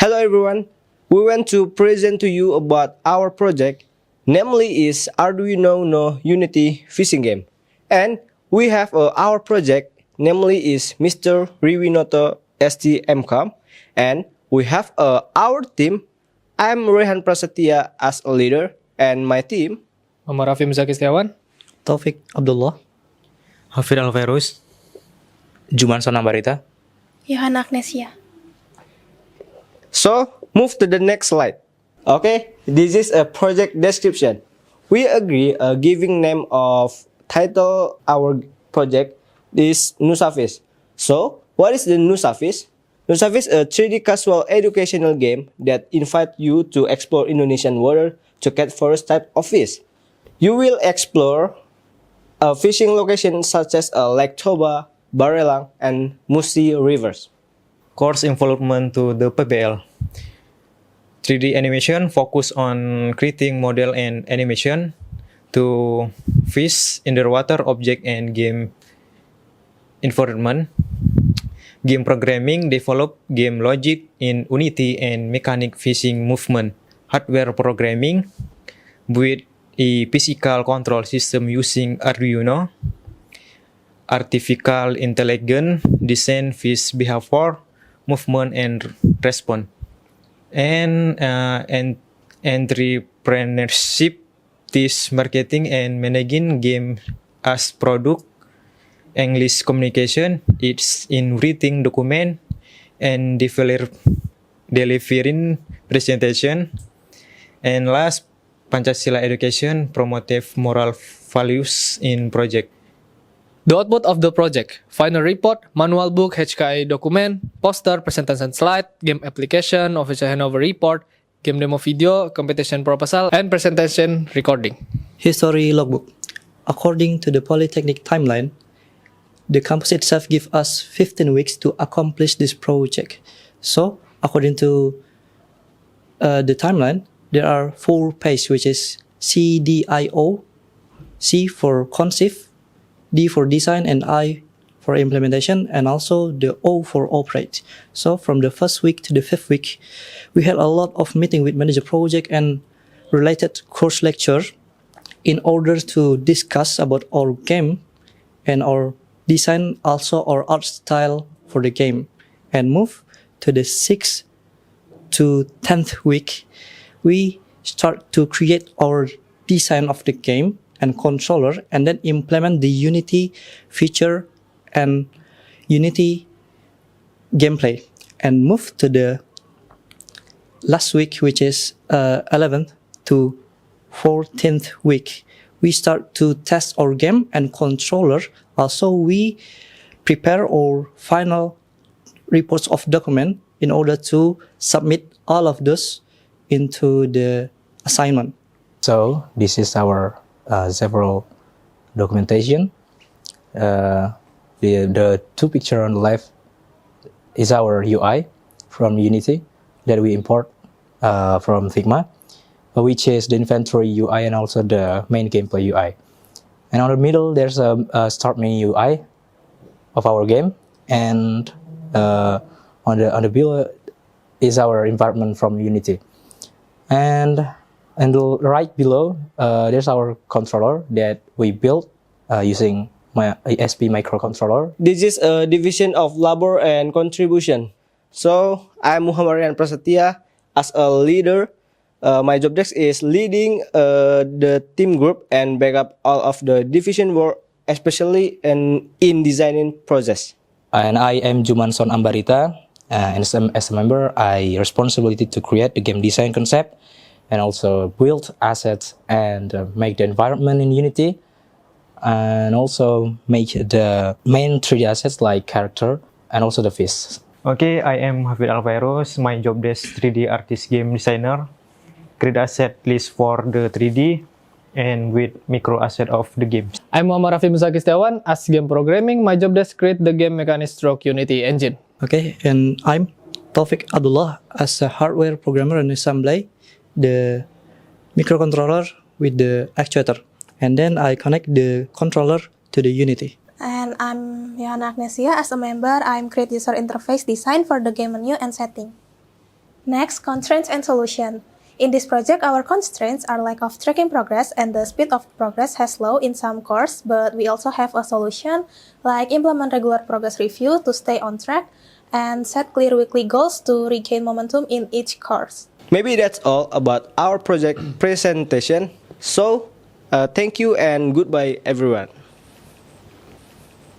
Hello everyone, we want to present to you about our project, namely is Arduino no Unity fishing game. And we have our project, namely is Mr. Riwinoto ST M.Kom. And we have our team. I'm Reihan Prasetya as a leader, and my team. Rafi Muzakki Setiyawan, Taufiq Abdullah, Hafidh Alfairus, Jumanson Ambarita, Yohana Agnesia. So, move to the next slide. Okay, this is a project description. We agree giving name of title our project is NusaFish. So, what is the NusaFish? NusaFish is a 3D casual educational game that invite you to explore Indonesian water to catch forest type of fish. You will explore fishing locations such as Lake Toba, Barelang, and Musi Rivers. course involvement to the PBL. 3D animation focus on creating model and animation to fish, underwater object and game environment. Game programming develop game logic in Unity and mechanic fishing movement. Hardware programming with a physical control system using Arduino. Artificial intelligence design fish behavior, movement and response. And entrepreneurship is marketing and managing game as product. English communication, it's in writing document and delivering presentation. And last, Pancasila education, promotive moral values in project. The output of the project: final report, manual book, HKI document, poster, presentation slide, game application, official handover report, game demo video, competition proposal, and presentation recording. history logbook. According to the Polytechnic timeline, the campus itself gives us 15 weeks to accomplish this project. So, according to the timeline, there are 4 pages, which is CDIO, C for conceive, D for design, and I for implementation, and also the O for operate. So from the first week to the 5th week, we had a lot of meeting with manager project and related course lecture in order to discuss about our game and our design, also our art style for the game. And move to the 6th to 10th week, we start to create our design of the game and controller, and then implement the Unity feature and Unity gameplay, and move to the last week, which is 11th to 14th week. We start to test our game and controller. Also, we prepare our final reports of document in order to submit all of those into the assignment. So this is our several documentation. The 2 picture on the left is our UI from Unity that we import from Figma, which is the inventory UI and also the main gameplay UI. And on the middle, there's a start menu UI of our game, and on the below is our environment from Unity. And the right below, there's our controller that we built using my ESP microcontroller. This is a division of labor and contribution. So, I'm Muhammad Prasetya as a leader. My job desk is leading the team group and back up all of the division work, especially in designing process. And I am Jumanson Ambarita, and as a member, I responsibility to create the game design concept and also build assets and make the environment in Unity, and also make the main 3D assets like character and also the fish. Okay, I am Hafidh Alfairus. My job desk 3D artist game designer. Create asset list for the 3D and with micro asset of the game. I'm Rafi Muzakki Setiyawan. As game programming, my job desk create the game mechanic stroke Unity engine. Okay, and I'm Taufiq Abdullah as a hardware programmer and assembly the microcontroller with the actuator, and then I connect the controller to the Unity. And I'm Yohana Agnesia. As a member, I'm create user interface design for the game menu and setting. Next, constraints and solution. In this project, our constraints are lack of tracking progress and the speed of progress has slow in some course, but we also have a solution like implement regular progress review to stay on track and set clear weekly goals to regain momentum in each course. Maybe that's all about our project presentation. So, thank you and goodbye everyone.